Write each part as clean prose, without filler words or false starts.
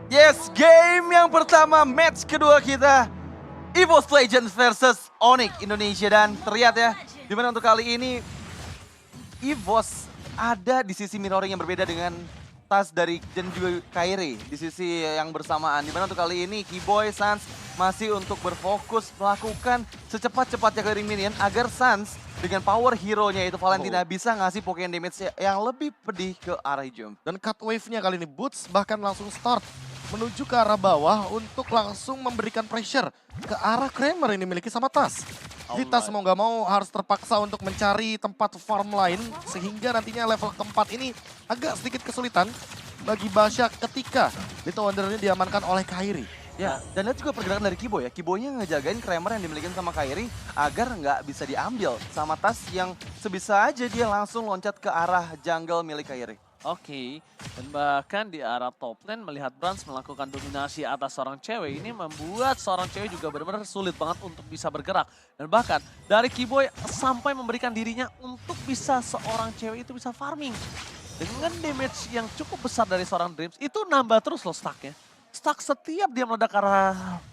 Yes, game yang pertama, match kedua kita. EVOS Legends versus Onyx Indonesia. Dan terlihat ya, dimana untuk kali ini EVOS ada di sisi mirroring yang berbeda dengan tas dari dan juga Kairi di sisi yang bersamaan. Dimana untuk kali ini Keyboy, Sans masih untuk berfokus melakukan secepat-cepatnya clearing minion agar Sans dengan power hero-nya yaitu Valentina bisa ngasih Pokemon damage yang lebih pedih ke arah Hijum. Dan cut wave-nya kali ini Boots bahkan langsung start menuju ke arah bawah untuk langsung memberikan pressure ke arah Kramer yang dimiliki sama Tas. Jadi Tas mau nggak mau harus terpaksa untuk mencari tempat farm lain sehingga nantinya level keempat ini agak sedikit kesulitan bagi Basha ketika Little Wonder ini diamankan oleh Kairi. Ya, dan lihat juga pergerakan dari Keyboy ya. Keyboy-nya ngejagain Kramer yang dimiliki sama Kairi agar nggak bisa diambil sama Tas yang sebisa aja dia langsung loncat ke arah jungle milik Kairi. Oke, dan bahkan di arah top lane melihat Brans melakukan dominasi atas seorang cewek ini membuat seorang cewek juga benar-benar sulit banget untuk bisa bergerak. Dan bahkan dari Keyboy sampai memberikan dirinya untuk bisa seorang cewek itu bisa farming. Dengan damage yang cukup besar dari seorang Dreams, itu nambah terus loh stacknya. Stack setiap dia meledak ke arah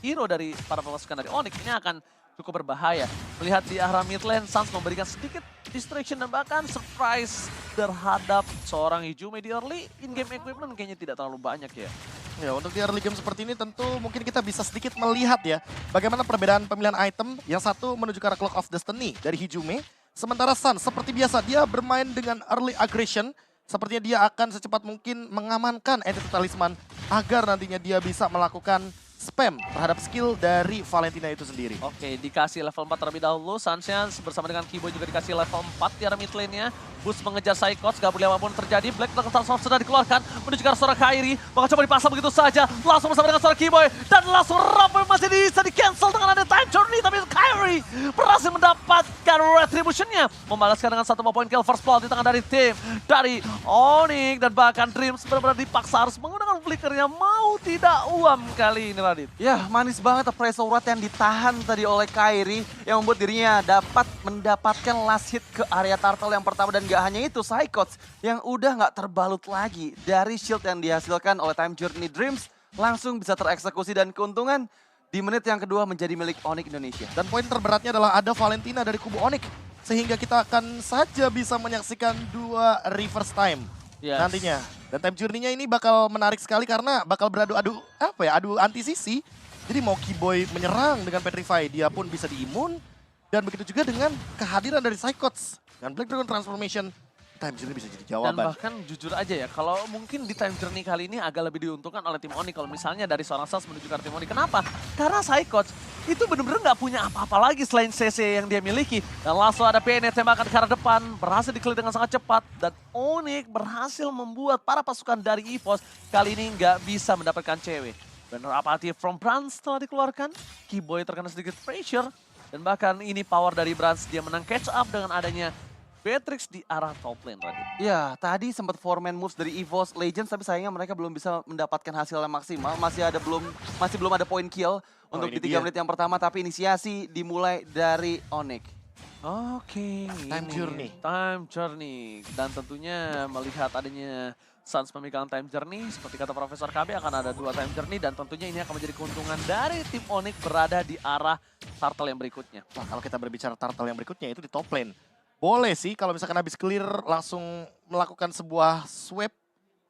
hero dari para pasukan dari Onyx ini akan cukup berbahaya. Melihat di arah mid lane, Sans memberikan sedikit distraction dan bahkan surprise terhadap seorang Hijume di early in-game equipment kayaknya tidak terlalu banyak ya. Ya, untuk di early game seperti ini tentu mungkin kita bisa sedikit melihat ya bagaimana perbedaan pemilihan item. Yang satu menuju ke arah Clock of Destiny dari Hijume. Sementara Sun seperti biasa dia bermain dengan early aggression. Sepertinya dia akan secepat mungkin mengamankan entity talisman agar nantinya dia bisa melakukan spam terhadap skill dari Valentina itu sendiri. Oke, dikasih level 4 terlebih dahulu. Sunshine bersama dengan Keyboy juga dikasih level 4 di arah mid lane-nya. Boost mengejar Psychots, gak boleh apapun terjadi. Black Dragon Storm sudah dikeluarkan menuju ke arah seorang Kairi. Bakal coba dipasang begitu saja. Langsung bersama dengan seorang Keyboy. Dan langsung Rampage masih bisa di-cancel dengan ada time journey. Tapi Kairi berhasil mendapatkan retribution-nya. Membalaskan dengan satu poin kill first blood di tangan dari tim. Dari Onyx dan bahkan Dreams benar-benar dipaksa harus menggunakan flickernya. Mau tidak uam kali ini Radit. Ya, manis banget appraisal rate yang ditahan tadi oleh Kairi yang membuat dirinya dapat mendapatkan last hit ke area turtle yang pertama. Dan gak hanya itu, Psychots yang udah gak terbalut lagi dari shield yang dihasilkan oleh Time Journey Dreams langsung bisa tereksekusi dan keuntungan di menit yang kedua menjadi milik Onyx Indonesia. Dan poin terberatnya adalah ada Valentina dari kubu Onyx. Sehingga kita akan saja bisa menyaksikan dua reverse time nantinya. Dan time journey-nya ini bakal menarik sekali karena bakal beradu-adu adu anti sisi. Jadi mau Keyboy menyerang dengan Petrify, dia pun bisa diimun. Dan begitu juga dengan kehadiran dari Psychots. Dengan Black Dragon Transformation, time journey bisa jadi jawaban. Dan bahkan jujur aja ya, kalau mungkin di time journey kali ini agak lebih diuntungkan oleh tim Onyx kalau misalnya dari seorang Sans menuju ke tim Onyx. Kenapa? Karena Psychots itu benar-benar nggak punya apa-apa lagi selain CC yang dia miliki. Dan langsung ada PN tembakan ke arah depan, berhasil diklik dengan sangat cepat. Dan Onyx berhasil membuat para pasukan dari EVOS kali ini nggak bisa mendapatkan cewek. Benar apathy from Brans setelah dikeluarkan, Keyboy terkena sedikit pressure. Dan bahkan ini power dari Brans, dia menang catch up dengan adanya Beatrix di arah top lane Radit. Ya, tadi sempat 4-man moves dari EVOS Legends tapi sayangnya mereka belum bisa mendapatkan hasil yang maksimal. Masih belum ada point kill untuk di 3 menit yang pertama, tapi inisiasi dimulai dari Onyx. Oke, Time journey. Time journey. Dan tentunya melihat adanya Sans memegang time journey, seperti kata Profesor KB akan ada 2 time journey dan tentunya ini akan menjadi keuntungan dari tim Onyx berada di arah turtle yang berikutnya. Nah, kalau kita berbicara turtle yang berikutnya itu di top lane. Boleh sih kalau misalkan habis clear langsung melakukan sebuah sweep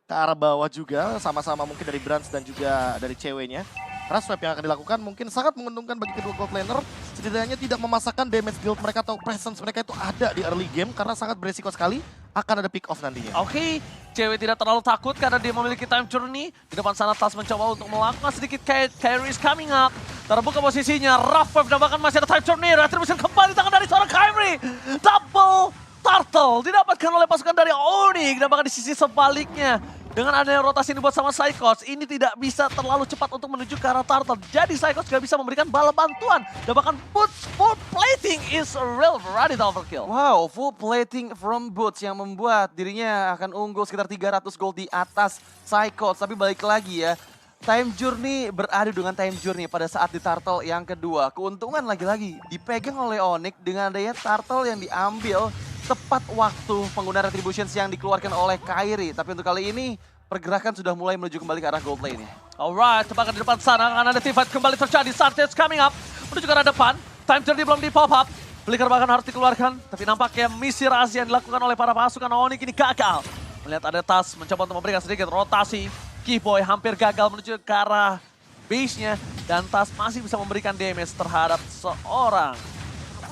ke arah bawah juga. Sama-sama mungkin dari Brans dan juga dari ceweknya. Karena sweep yang akan dilakukan mungkin sangat menguntungkan bagi kedua gold laner. Setidaknya tidak memasakkan damage guild mereka atau presence mereka itu ada di early game. Karena sangat beresiko sekali akan ada pick off nantinya. Oke, cewek tidak terlalu takut karena dia memiliki time journey. Di depan sana Tas mencoba untuk melakukan sedikit Kairi is coming up. Terbuka posisinya, Rough Wave dan bahkan masih ada time journey. Retribution kembali tangan dari seorang Kairi. Double turtle didapatkan oleh pasukan dari Onyx dan bahkan di sisi sebaliknya. Dengan adanya rotasi yang dibuat sama Psychots, ini tidak bisa terlalu cepat untuk menuju ke arah turtle. Jadi Psychots gak bisa memberikan bala bantuan. Dan bahkan Boots full plating is a real variety overkill. Wow, full plating from Boots yang membuat dirinya akan unggul sekitar 300 gold di atas Psychots. Tapi balik lagi ya, Time Journey beradu dengan Time Journey pada saat di turtle yang kedua. Keuntungan lagi-lagi dipegang oleh Onyx dengan adanya turtle yang diambil tepat waktu pengguna retributions yang dikeluarkan oleh Kairi. Tapi untuk kali ini pergerakan sudah mulai menuju kembali ke arah gold lane-nya. Alright, tebakan di depan sana akan ada teamfight kembali terjadi. Sartage coming up, menuju ke arah depan. Time journey belum di pop up. Flicker bahkan harus dikeluarkan, tapi nampaknya misi rahasia yang dilakukan oleh para pasukan Onyx ini gagal. Melihat ada Tas mencoba untuk memberikan sedikit rotasi. Keyboy hampir gagal menuju ke arah base-nya. Dan Tas masih bisa memberikan damage terhadap seorang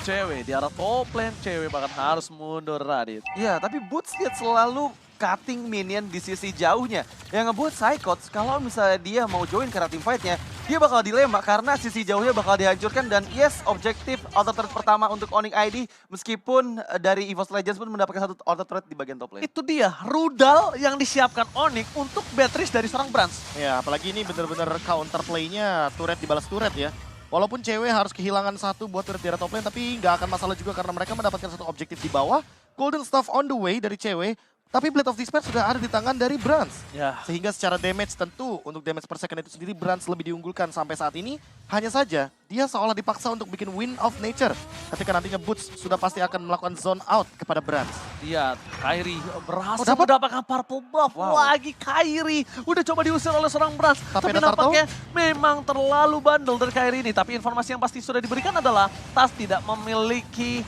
cewek di arah top lane. Cewek bahkan harus mundur, Radit. Iya, tapi Boots dia selalu cutting minion di sisi jauhnya. Yang ngebuat Psychots kalau misalnya dia mau join ke arah teamfight-nya, dia bakal dilema karena sisi jauhnya bakal dihancurkan. Dan yes, objektif auto turret pertama untuk Onyx ID meskipun dari EVOS Legends pun mendapatkan satu auto turret di bagian top lane. Itu dia, rudal yang disiapkan Onyx untuk Beatrice dari seorang Brans. Ya, apalagi ini bener-bener counter play-nya turret dibalas turret ya. Walaupun cewek harus kehilangan satu buat turret di arah top lane, tapi nggak akan masalah juga karena mereka mendapatkan satu objektif di bawah. Golden Staff on the way dari cewek. Tapi Blade of Despair sudah ada di tangan dari Brans. Ya. Sehingga secara damage tentu untuk damage per second itu sendiri Brans lebih diunggulkan sampai saat ini. Hanya saja dia seolah dipaksa untuk bikin Wind of Nature. Ketika nantinya Boots sudah pasti akan melakukan zone out kepada Brans. Lihat, Kairi berhasil dapat? mendapatkan purple buff lagi. Kairi udah coba diusir oleh seorang Brans. Tapi ada nampaknya memang terlalu bandel dari Kairi ini. Tapi informasi yang pasti sudah diberikan adalah Tas tidak memiliki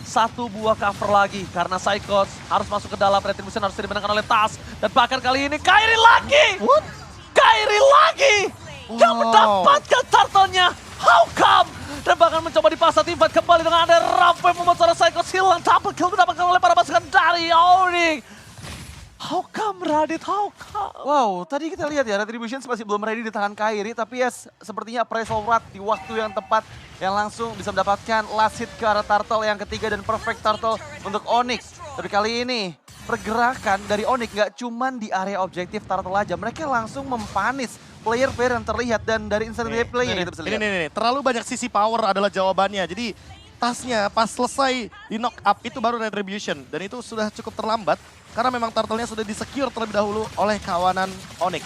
satu buah cover lagi karena Psychots harus masuk ke dalam. Retribution harus dimenangkan oleh Tas. Dan bahkan kali ini Kairi lagi! What? Kairi lagi! Dia mendapatkan turtle-nya. How come? Dan bahkan mencoba dipasang teamfight kembali dengan ada Rampe membuat seorang Psychots hilang. Double kill didapatkan oleh para pasukan dari Onyx. How come, Radit? How come? Wow, tadi kita lihat ya, Retribution masih belum ready di tangan Kairi, tapi ya sepertinya appraisal Wrath di waktu yang tepat yang langsung bisa mendapatkan last hit ke arah turtle yang ketiga dan perfect turtle untuk Onyx. Tapi kali ini pergerakan dari Onyx nggak cuman di area objektif turtle aja, mereka langsung mempanis player-player yang terlihat dan dari instant replay yang kita bisa lihat. Ini, terlalu banyak sisi power adalah jawabannya. Jadi Tasnya pas selesai di knock up itu baru Retribution. Dan itu sudah cukup terlambat karena memang turtle-nya sudah di-secure terlebih dahulu oleh kawanan Onyx.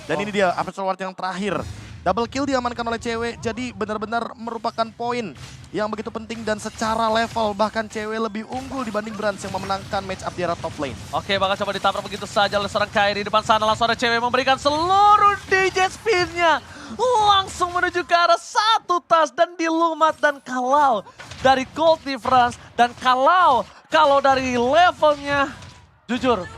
Dan ini dia Aperture Ward yang terakhir. Double kill diamankan oleh cewek, jadi benar-benar merupakan poin yang begitu penting dan secara level bahkan cewek lebih unggul dibanding Brans yang memenangkan match up di arah top lane. Oke, bakal coba ditabrak begitu saja oleh seorang Kairi di depan sana. Langsung ada cewek memberikan seluruh DJ spin-nya. Langsung menuju ke arah satu Tas dan dilumat. Dan kalau dari gold difference dan kalau dari levelnya, jujur,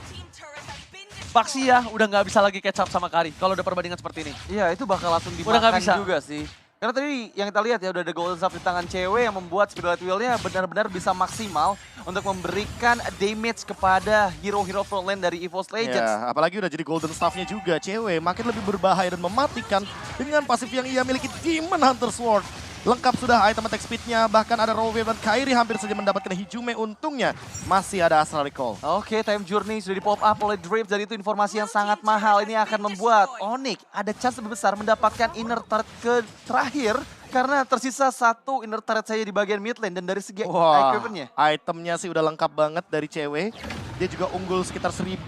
Baxia udah nggak bisa lagi catch up sama Kairi kalau udah perbandingan seperti ini. Iya, itu bakal langsung Udah nggak dimakan bisa. juga sih. Karena tadi yang kita lihat ya udah ada golden staff di tangan cewek yang membuat Spirit Wheel-nya benar-benar bisa maksimal untuk memberikan damage kepada hero-hero frontline dari EVOS Legends. Ya, apalagi udah jadi golden staff-nya juga, cewek makin lebih berbahaya dan mematikan dengan pasif yang ia miliki, Demon Hunter Sword. Lengkap sudah item attack speed-nya, bahkan ada Raw Wave dan Kairi hampir saja mendapatkan Hijume, untungnya masih ada Astral Recall. Oke, time journey sudah di pop up oleh Drapes dan itu informasi yang sangat mahal. Ini akan membuat Onyx ada chance lebih besar mendapatkan inner turret ke terakhir karena tersisa satu inner turret saja di bagian mid lane dan dari segi equipment-nya. Itemnya sih udah lengkap banget dari cewek. Dia juga unggul sekitar 1.300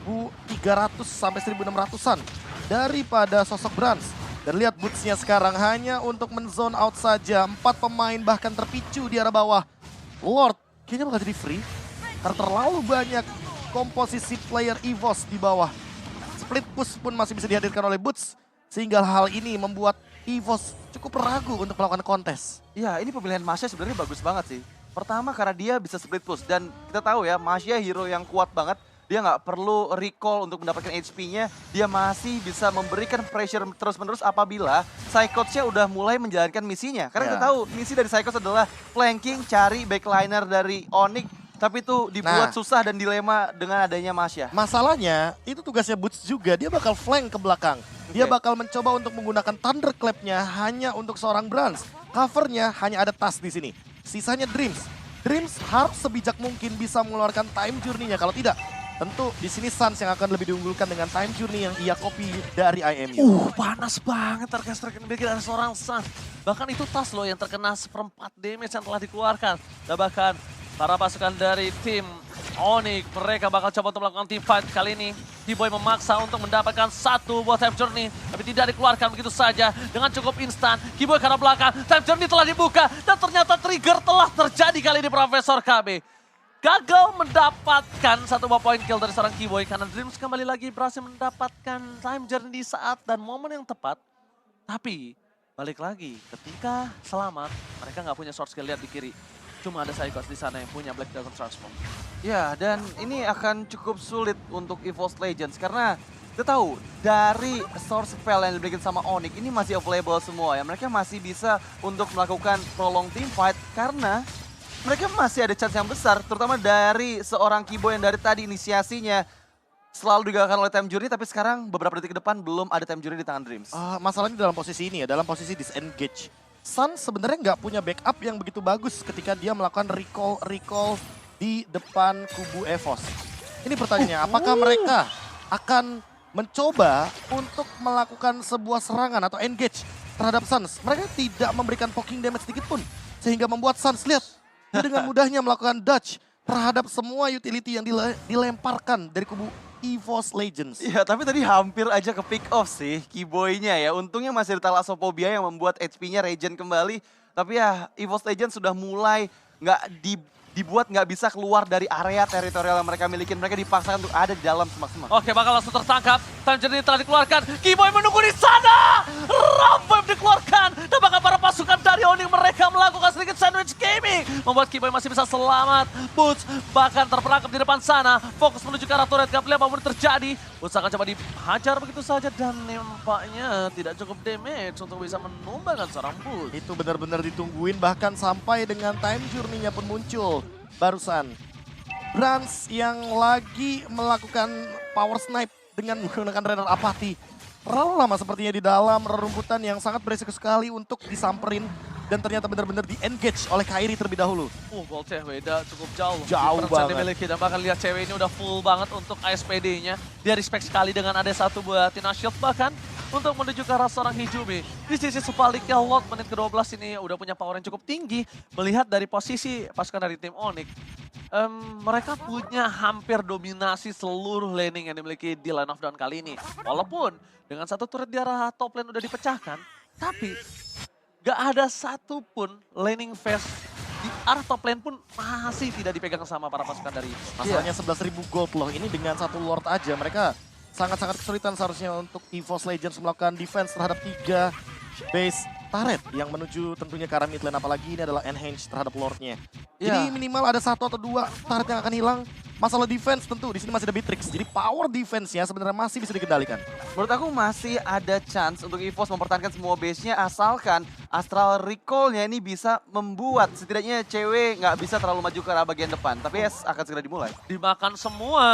sampai 1.600-an daripada sosok Brans. Dan lihat boots-nya sekarang hanya untuk men-zone out saja. 4 pemain bahkan terpicu di arah bawah. Lord kayaknya bakal jadi free. Karena terlalu banyak komposisi player EVOS di bawah. Split push pun masih bisa dihadirkan oleh Boots. Sehingga hal ini membuat EVOS cukup ragu untuk melakukan kontes. Ya, ini pemilihan Masya sebenarnya bagus banget sih. Pertama karena dia bisa split push dan kita tahu ya Masya hero yang kuat banget. Dia nggak perlu recall untuk mendapatkan HP-nya. Dia masih bisa memberikan pressure terus-menerus apabila Psychots-nya udah mulai menjalankan misinya. Karena kita tahu misi dari Psychots adalah flanking, cari backliner dari Onyx. Tapi itu dibuat susah dan dilema dengan adanya Masya. Masalahnya itu tugasnya Boots juga. Dia bakal flank ke belakang. Dia bakal mencoba untuk menggunakan Thunderclap-nya hanya untuk seorang Brans. Cover-nya hanya ada Tas di sini. Sisanya Dreams. Dreams harus sebijak mungkin bisa mengeluarkan time journey-nya. Kalau tidak, tentu di sini Suns yang akan lebih diunggulkan dengan time journey yang ia copy dari IMU. Panas banget terkena bikin ada seorang Suns. Bahkan itu Tas loh yang terkena seperempat damage yang telah dikeluarkan. Dan bahkan para pasukan dari tim Onyx, mereka bakal coba untuk melakukan team fight kali ini. Keyboy memaksa untuk mendapatkan satu buah time journey, tapi tidak dikeluarkan begitu saja dengan cukup instan. Keyboy ke arah belakang, time journey telah dibuka dan ternyata trigger telah terjadi kali ini Profesor KB. gagal mendapatkan satu buah poin kill dari seorang Keyboy karena Dreams kembali lagi berhasil mendapatkan time journey di saat dan momen yang tepat. Tapi balik lagi ketika selamat mereka nggak punya short skill, lihat di kiri. Cuma ada Psychos di sana yang punya Black Dragon Transform. Ya, dan ini akan cukup sulit untuk EVOS Legends karena kita tahu dari source spell yang diberikan sama Onyx ini masih available semua ya. Mereka masih bisa untuk melakukan prolong team fight karena mereka masih ada chance yang besar, terutama dari seorang Keyboy yang dari tadi inisiasinya selalu digagalkan oleh time journey, tapi sekarang beberapa detik ke depan belum ada time journey di tangan Dreams. Masalahnya dalam posisi ini ya, dalam posisi disengage. Sun sebenarnya nggak punya backup yang begitu bagus ketika dia melakukan recall di depan kubu EVOS. Ini pertanyaannya, apakah mereka akan mencoba untuk melakukan sebuah serangan atau engage terhadap Suns? Mereka tidak memberikan poking damage sedikit pun, sehingga membuat Suns lihat dia dengan mudahnya melakukan dodge terhadap semua utility yang dilemparkan dari kubu EVOS Legends. Ya, tapi tadi hampir aja ke pick off sih Keyboy-nya ya. Untungnya masih ada Thalassophobia yang membuat HP-nya regen kembali. Tapi ya, EVOS Legends sudah mulai dibuat nggak bisa keluar dari area teritorial yang mereka miliki. Mereka dipaksakan untuk ada di dalam semak-semak. Oke, bakal langsung tertangkap. Time journey telah dikeluarkan. Keyboy menunggu di sana. Rampam dikeluarkan. Dan bahkan para pasukan dari Onyx mereka melakukan sedikit sandwich gaming. Membuat Keyboy masih bisa selamat. Boots bahkan terperangkap di depan sana. Fokus menuju ke arah turret. Gak boleh apapun terjadi. Boots akan coba dihajar begitu saja. Dan nampaknya tidak cukup damage untuk bisa menumbangkan seorang Boots. Itu benar-benar ditungguin bahkan sampai dengan time journey-nya pun muncul. Barusan Brans yang lagi melakukan power snipe dengan menggunakan Renner Apathy. Terlalu lama sepertinya di dalam rerumputan yang sangat beresiko sekali untuk disamperin. Dan ternyata benar-benar di-engage oleh Kairi terlebih dahulu. Boltnya beda cukup jauh. Jauh banget. Dimiliki. Dan bahkan lihat cewek ini udah full banget untuk ASPD-nya. Dia respect sekali dengan ada satu buah Tina Shield bahkan untuk menuju ke arah seorang Hijumi. Di sisi sebaliknya Lot menit ke-12 ini udah punya power yang cukup tinggi. Melihat dari posisi pasukan dari tim Onyx. Mereka punya hampir dominasi seluruh laning yang dimiliki di line of down kali ini. Walaupun dengan satu turret di arah top lane udah dipecahkan. Tapi gak ada satupun laning phase di arah top lane pun masih tidak dipegang sama para pasukan dari Masalahnya 11.000 gold loh. Ini dengan satu Lord aja mereka sangat-sangat kesulitan seharusnya untuk EVOS Legends melakukan defense terhadap 3 base turret yang menuju tentunya ke arah mid lane. Apalagi ini adalah enhance terhadap Lordnya. Jadi minimal ada 1 atau 2 turret yang akan hilang. Masalah defense tentu di sini masih ada Beatrix. Jadi power defense-nya sebenarnya masih bisa dikendalikan. Menurut aku masih ada chance untuk EVOS mempertahankan semua base-nya asalkan Astral Recall-nya ini bisa membuat setidaknya cewek nggak bisa terlalu maju ke arah bagian depan. Tapi akan segera dimulai. dimakan semua.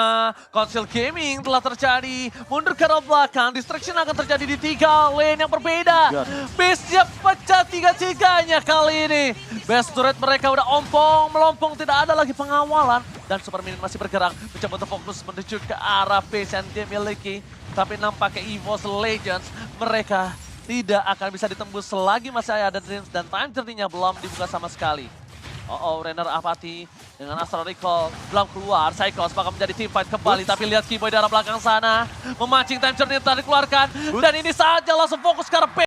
Council Gaming telah terjadi. Mundur ke arah belakang. Distraction akan terjadi di 3 lane yang berbeda. Base-nya pecah 3-3-nya kali ini. Base turret mereka udah ompong, melompong. Tidak ada lagi pengawalan. Dan Super Minion masih bergerak. Mencoba untuk fokus menuju ke arah base yang dia miliki. Tapi nampaknya EVOS Legends mereka tidak akan bisa ditembus selagi masih ada Dreams. Dan time journey-nya belum dibuka sama sekali. Renner Apathy dengan Astral Recall belum keluar. Psychos bakal menjadi team fight kembali. Tapi lihat Keyboy di arah belakang sana. Memancing time journey yang telah dikeluarkan. Dan ini saja langsung fokus ke arah